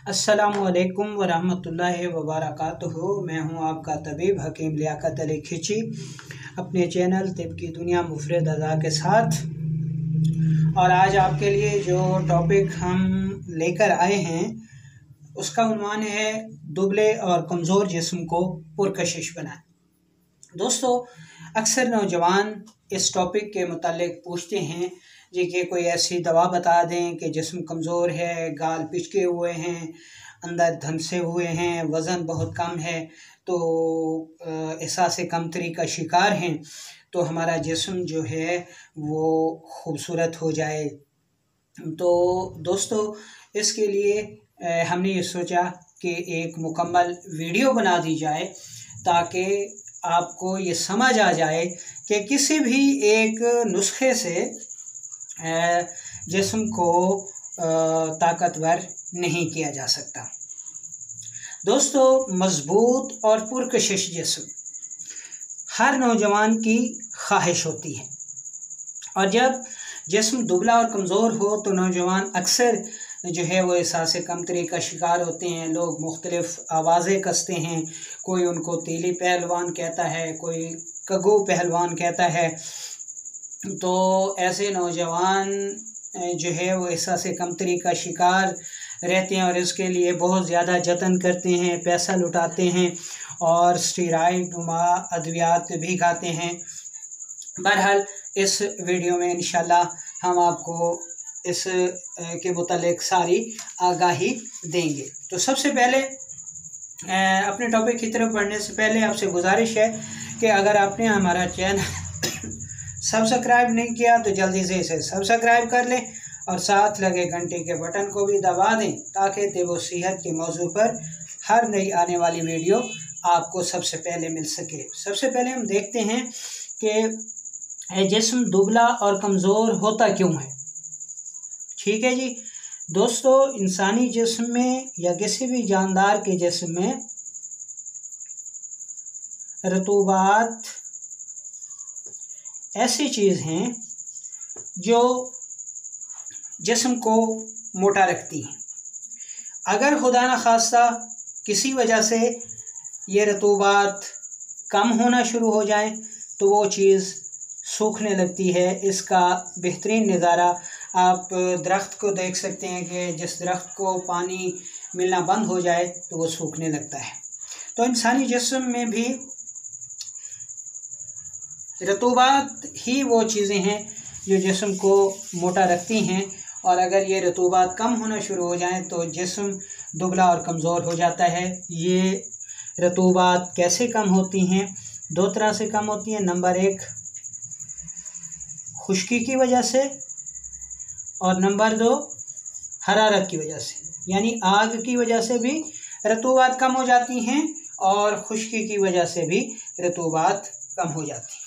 अस्सलामुअलैकुम वरहमतुल्लाहि वबरकातुहू। मैं हूं आपका तबीब हकीम लियाकत अली खिची अपने चैनल तिब की दुनिया मुफरद अज़ा के साथ। और आज आपके लिए जो टॉपिक हम लेकर आए हैं उसका उन्वान है दुबले और कमज़ोर जिस्म को पराकशिश बनाएं। दोस्तों, अक्सर नौजवान इस टॉपिक के मुतालिक पूछते हैं जी कि कोई ऐसी दवा बता दें कि जिस्म कमज़ोर है, गाल पिचके हुए हैं, अंदर धंसे हुए हैं, वज़न बहुत कम है, तो एहसास कमतरी का शिकार हैं, तो हमारा जिस्म जो है वो खूबसूरत हो जाए। तो दोस्तों, इसके लिए हमने ये सोचा कि एक मुकम्मल वीडियो बना दी जाए ताकि आपको ये समझ आ जाए कि किसी भी एक नुस्खे से जिस्म को ताकतवर नहीं किया जा सकता। दोस्तों, मज़बूत और पुरकशिश जिस्म हर नौजवान की ख्वाहिश होती है, और जब जिस्म दुबला और कमज़ोर हो तो नौजवान अक्सर जो है वो एहसास कमतरी का शिकार होते हैं। लोग मुख्तलिफ़ आवाज़ें कसते हैं, कोई उनको तीली पहलवान कहता है, कोई कगू पहलवान कहता है। तो ऐसे नौजवान जो है वो एहसास कमतरी का शिकार रहते हैं और इसके लिए बहुत ज़्यादा जतन करते हैं, पैसा लुटाते हैं और स्टेरॉइड नुमा अद्वियात भी खाते हैं। बहरहाल इस वीडियो में इंशाल्लाह हम आपको इस के मुतालिक सारी आगाही देंगे। तो सबसे पहले अपने टॉपिक की तरफ बढ़ने से पहले आपसे गुजारिश है कि अगर आपने हमारा चैनल सब्सक्राइब नहीं किया तो जल्दी से इसे सब्सक्राइब कर लें और साथ लगे घंटे के बटन को भी दबा दें ताकि तिब सेहत के मौजू पर हर नई आने वाली वीडियो आपको सबसे पहले मिल सके। सबसे पहले हम देखते हैं कि जिस्म दुबला और कमज़ोर होता क्यों है। ठीक है जी दोस्तों, इंसानी जिस्म में या किसी भी जानदार के जिस्म में रतूबात ऐसी चीज़ हैं जो जिस्म को मोटा रखती हैं। अगर खुदा न खास्ता किसी वजह से ये रतूबात कम होना शुरू हो जाए तो वो चीज़ सूखने लगती है। इसका बेहतरीन नज़ारा आप दरख्त को देख सकते हैं कि जिस दरख्त को पानी मिलना बंद हो जाए तो वो सूखने लगता है। तो इंसानी जिस्म में भी रतूबात ही वो चीज़ें हैं जो जिस्म को मोटा रखती हैं, और अगर ये रतूबात कम होना शुरू हो जाए तो जिस्म दुबला और कमज़ोर हो जाता है। ये रतूबात कैसे कम होती हैं? दो तरह से कम होती हैं। नंबर एक, खुश्की की वजह से, और नंबर दो, हरारत की वजह से, यानी आग की वजह से भी रतूबात कम हो जाती हैं और खुश्की की वजह से भी रतूबात कम हो जाती है।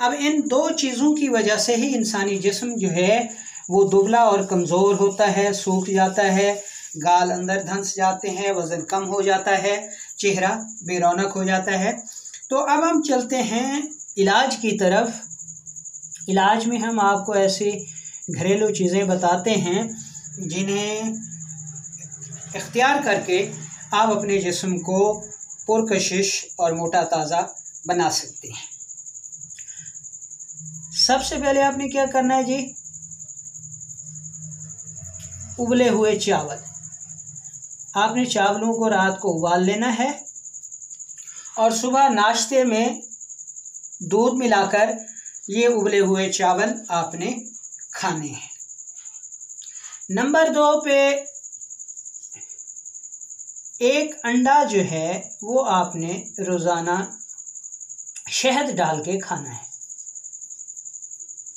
अब इन दो चीज़ों की वजह से ही इंसानी जिस्म जो है वो दुबला और कमज़ोर होता है, सूख जाता है, गाल अंदर धंस जाते हैं, वज़न कम हो जाता है, चेहरा बेरौनक हो जाता है। तो अब हम चलते हैं इलाज की तरफ। इलाज में हम आपको ऐसी घरेलू चीज़ें बताते हैं जिन्हें इख्तियार करके आप अपने जिस्म को पुरकशिश और मोटा ताज़ा बना सकते हैं। सबसे पहले आपने क्या करना है जी, उबले हुए चावल, आपने चावलों को रात को उबाल लेना है और सुबह नाश्ते में दूध मिलाकर ये उबले हुए चावल आपने खाने हैं। नंबर दो पे एक अंडा जो है वो आपने रोज़ाना शहद डाल के खाना है।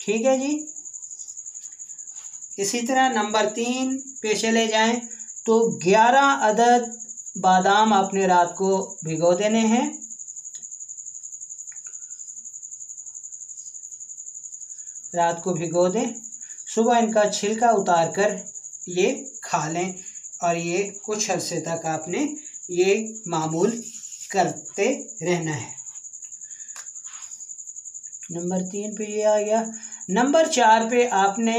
ठीक है जी। इसी तरह नंबर 3 पे चले जाएं तो 11 अदद बादाम आपने रात को भिगो देने हैं। रात को भिगो दें, सुबह इनका छिलका उतार कर ये खा लें और ये कुछ अरसे तक आपने ये मामूल करते रहना है। नंबर 3 पे ये आ गया। नंबर 4 पे आपने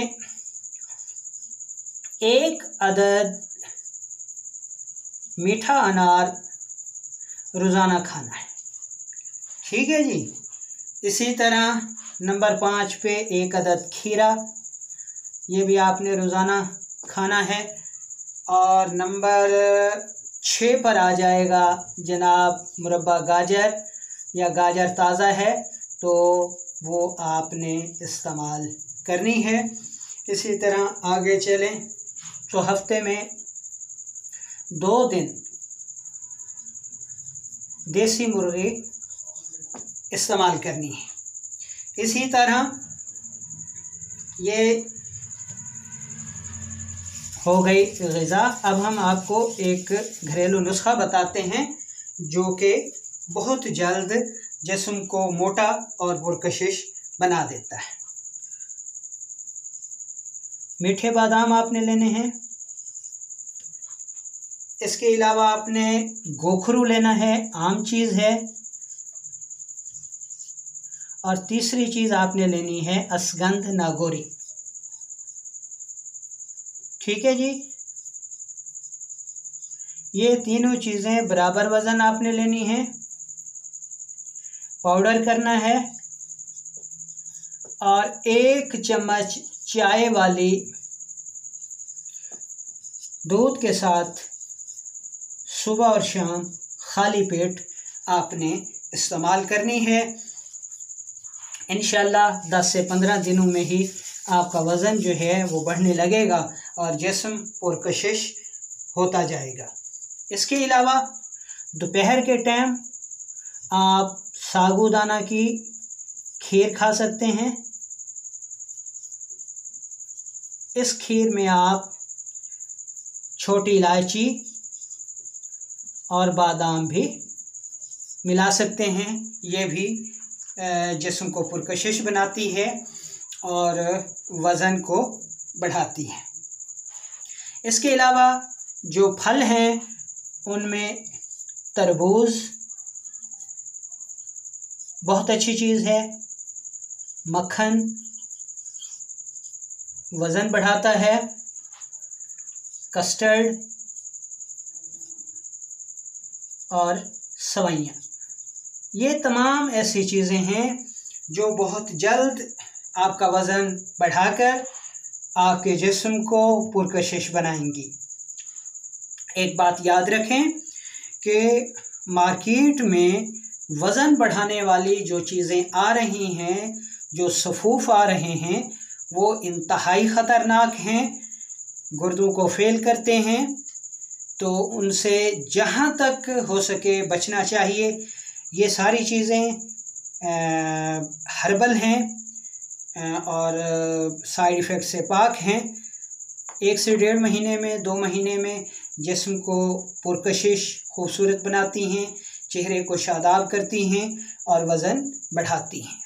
1 अदद मीठा अनार रोज़ाना खाना है। ठीक है जी। इसी तरह नंबर 5 पे 1 अदद खीरा, ये भी आपने रोज़ाना खाना है। और नंबर 6 पर आ जाएगा जनाब मुरब्बा गाजर, या गाजर ताज़ा है तो वो आपने इस्तेमाल करनी है। इसी तरह आगे चलें तो हफ्ते में 2 दिन देसी मुर्गी इस्तेमाल करनी है। इसी तरह ये हो गई ग़िज़ा। अब हम आपको एक घरेलू नुस्खा बताते हैं जो कि बहुत जल्द जिस्म को मोटा और पुरकशिश बना देता है। मीठे बादाम आपने लेने हैं। इसके अलावा आपने गोखरू लेना है, आम चीज़ है। और तीसरी चीज़ आपने लेनी है असगंध नागोरी। ठीक है जी। ये तीनों चीज़ें बराबर वज़न आपने लेनी है, पाउडर करना है और 1 चम्मच चाय वाली दूध के साथ सुबह और शाम खाली पेट आपने इस्तेमाल करनी है। इंशाल्लाह 10 से 15 दिनों में ही आपका वज़न जो है वो बढ़ने लगेगा और जिस्म पुरकशिश होता जाएगा। इसके अलावा दोपहर के टाइम आप साबूदाना की खीर खा सकते हैं। इस खीर में आप छोटी इलायची और बादाम भी मिला सकते हैं। ये भी जिस्म को पुरकशिश बनाती है और वज़न को बढ़ाती है। इसके अलावा जो फल हैं उनमें तरबूज बहुत अच्छी चीज़ है। मक्खन वज़न बढ़ाता है। कस्टर्ड और सवैयाँ, ये तमाम ऐसी चीज़ें हैं जो बहुत जल्द आपका वज़न बढ़ाकर आपके जिस्म को पुरकशिश बनाएंगी। एक बात याद रखें कि मार्केट में वज़न बढ़ाने वाली जो चीज़ें आ रही हैं, जो सफ़ूफ़ आ रहे हैं, वो इंतहाई ख़तरनाक हैं, गुर्दों को फेल करते हैं। तो उनसे जहाँ तक हो सके बचना चाहिए। ये सारी चीज़ें हर्बल हैं और साइड इफ़ेक्ट से पाक हैं। 1 से 1.5 महीने में, 2 महीने में जिस्म को पुरकशिश खूबसूरत बनाती हैं, चेहरे को शादाब करती हैं और वज़न बढ़ाती हैं।